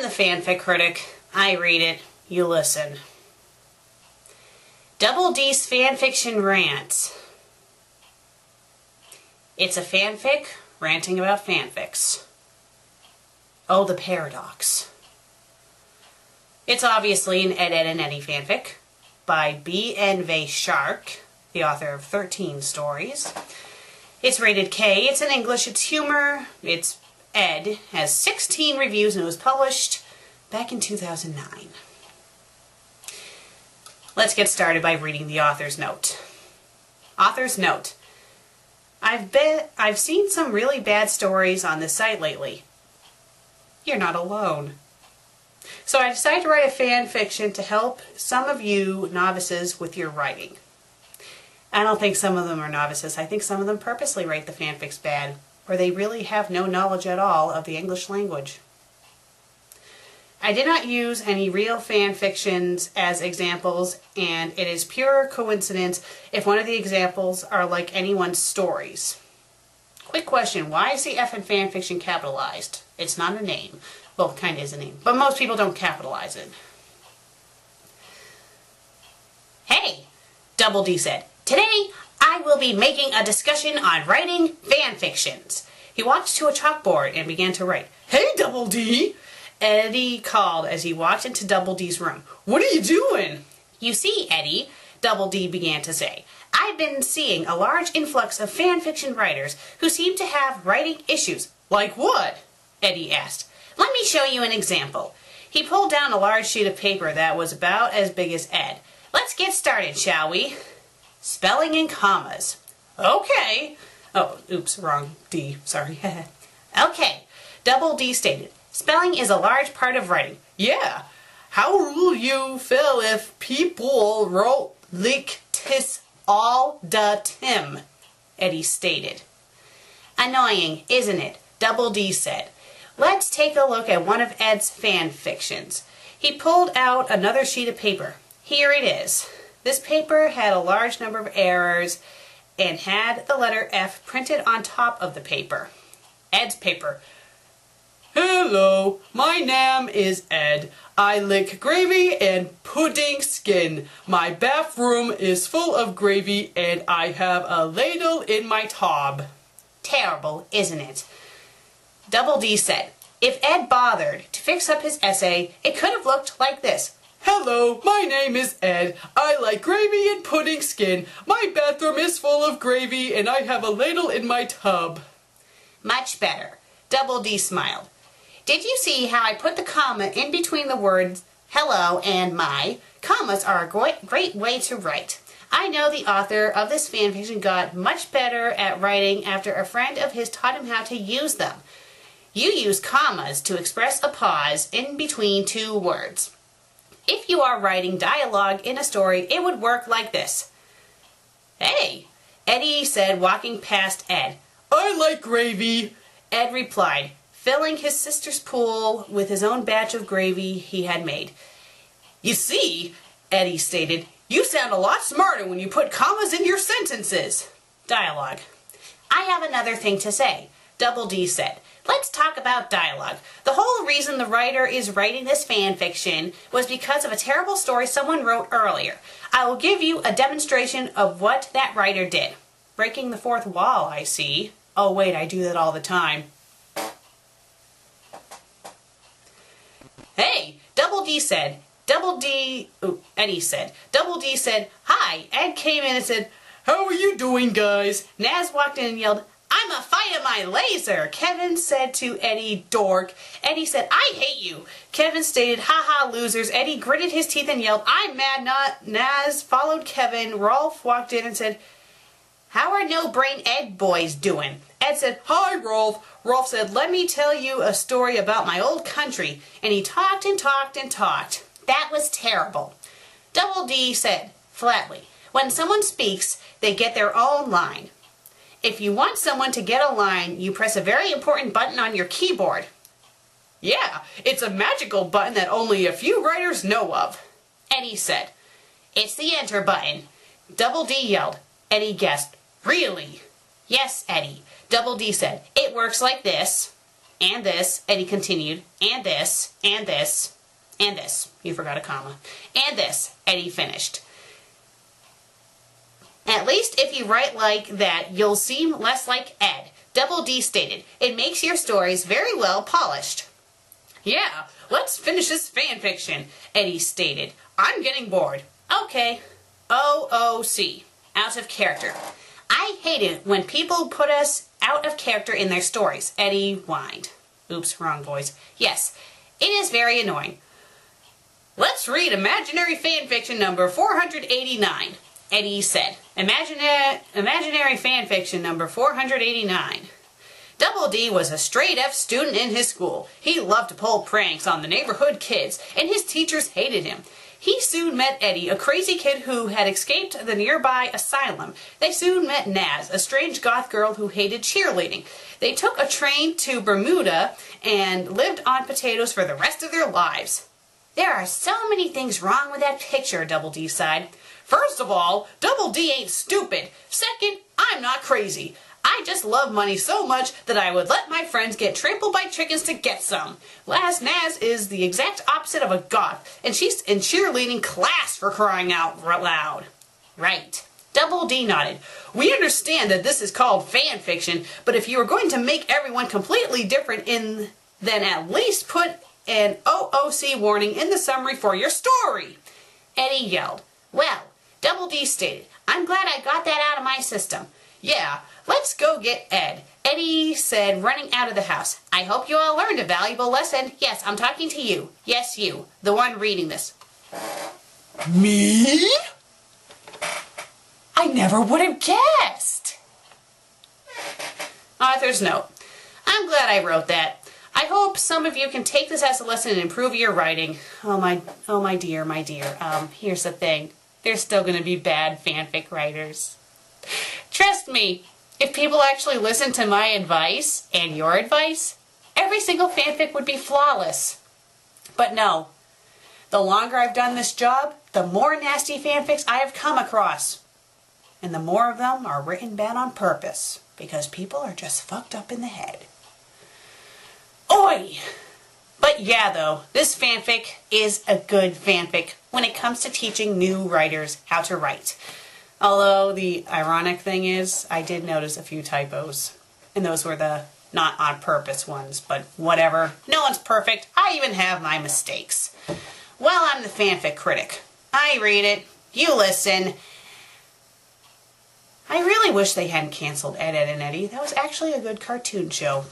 the Fanfic Critic. I read it, you listen. Double D's Fanfiction Rant. It's a fanfic ranting about fanfics. Oh, the paradox. It's obviously an Ed, Ed, and Eddie fanfic by B.N.V. Shark, the author of 13 stories. It's rated K, it's in English, it's humor, it's Ed, has 16 reviews, and it was published back in 2009. Let's get started by reading the author's note. Author's note. I've seen some really bad stories on this site lately. You're not alone. So I decided to write a fan fiction to help some of you novices with your writing. I don't think some of them are novices. I think some of them purposely write the fanfics bad, or they really have no knowledge at all of the English language. I did not use any real fan fictions as examples, and it is pure coincidence if one of the examples are like anyone's stories. Quick question, why is the F in fan fiction capitalized? It's not a name. Well, it kind of is a name, but most people don't capitalize it. Hey, Double D said, today I will be making a discussion on writing fan fictions. He walked to a chalkboard and began to write. Hey, Double D! Eddie called as he walked into Double D's room. What are you doing? You see, Eddie, Double D began to say, I've been seeing a large influx of fan fiction writers who seem to have writing issues. Like what? Eddie asked. Let me show you an example. He pulled down a large sheet of paper that was about as big as Ed. Let's get started, shall we? Spelling and commas. Okay. Oh, oops, wrong D, sorry. Okay, Double D stated, spelling is a large part of writing. Yeah. How will you feel if people wrote like this all the time? Eddie stated. Annoying, isn't it? Double D said. Let's take a look at one of Ed's fan fictions. He pulled out another sheet of paper. Here it is. This paper had a large number of errors and had the letter F printed on top of the paper. Ed's paper. Hello, my name is Ed. I lick gravy and pudding skin. My bathroom is full of gravy and I have a ladle in my tub. Terrible, isn't it? Double D said, if Ed bothered to fix up his essay, it could have looked like this. Hello, my name is Ed. I like gravy and pudding skin. My bathroom is full of gravy and I have a ladle in my tub. Much better. Double D smiled. Did you see how I put the comma in between the words hello and my? Commas are a great way to write. I know the author of this fanfiction got much better at writing after a friend of his taught him how to use them. You use commas to express a pause in between two words. If you are writing dialogue in a story, it would work like this. Hey, Eddie said, walking past Ed. I like gravy. Ed replied, filling his sister's pool with his own batch of gravy he had made. You see, Eddie stated, you sound a lot smarter when you put commas in your sentences. Dialogue. I have another thing to say, Double D said. Let's talk about dialogue. The whole reason the writer is writing this fan fiction was because of a terrible story someone wrote earlier. I will give you a demonstration of what that writer did. Breaking the fourth wall, I see. Oh wait, I do that all the time. Hey, Eddie said, Double D said, hi. Ed came in and said, how are you doing, guys? Naz walked in and yelled, I'm a fight at my laser. Kevin said to Eddie, dork. Eddie said, I hate you. Kevin stated, haha, losers. Eddie gritted his teeth and yelled, I'm mad not. Naz followed Kevin. Rolf walked in and said, how are no brain Ed boys doing? Ed said, hi, Rolf. Rolf said, let me tell you a story about my old country. And he talked and talked and talked. That was terrible. Double D said, flatly, when someone speaks, they get their own line. If you want someone to get a line, you press a very important button on your keyboard. Yeah, it's a magical button that only a few writers know of. Eddie said, it's the enter button. Double D yelled. Eddie guessed, really? Yes, Eddie. Double D said, it works like this. and this, Eddie continued, and this, and this, and this. You forgot a comma. And this, Eddie finished. At least if you write like that, you'll seem less like Ed. Double D stated, it makes your stories very well polished. Yeah, let's finish this fan fiction, Eddie stated. I'm getting bored. Okay. OOC. Out of character. I hate it when people put us out of character in their stories, Eddie whined. Oops, wrong voice. Yes, it is very annoying. Let's read imaginary fanfiction number 489, Eddie said. Imaginary fanfiction number 489. Double D was a straight F student in his school. He loved to pull pranks on the neighborhood kids, and his teachers hated him. He soon met Eddie, a crazy kid who had escaped the nearby asylum. They soon met Naz, a strange goth girl who hated cheerleading. They took a train to Bermuda and lived on potatoes for the rest of their lives. There are so many things wrong with that picture, Double D sighed. First of all, Double D ain't stupid. Second, I'm not crazy. I just love money so much that I would let my friends get trampled by chickens to get some. Last Naz is the exact opposite of a goth, and she's in cheerleading class for crying out loud. Right. Double D nodded. We understand that this is called fan fiction, but if you are going to make everyone completely different then at least put an OOC warning in the summary for your story. Eddie yelled. Well, Double D stated, I'm glad I got that out of my system. Yeah, let's go get Ed, Eddie said, running out of the house. I hope you all learned a valuable lesson. Yes, I'm talking to you. Yes, you, the one reading this. Me? I never would have guessed. Author's note. I'm glad I wrote that. I hope some of you can take this as a lesson and improve your writing. Oh my dear. Here's the thing. There's still going to be bad fanfic writers. Trust me, if people actually listen to my advice and your advice, every single fanfic would be flawless. But no, the longer I've done this job, the more nasty fanfics I have come across. And the more of them are written bad on purpose, because people are just fucked up in the head. Oi! But yeah though, this fanfic is a good fanfic when it comes to teaching new writers how to write. Although the ironic thing is, I did notice a few typos. And those were the not on purpose ones, but whatever. No one's perfect. I even have my mistakes. Well, I'm the FanFic Critic. I read it, you listen. I really wish they hadn't canceled Ed, Edd and Eddy. That was actually a good cartoon show.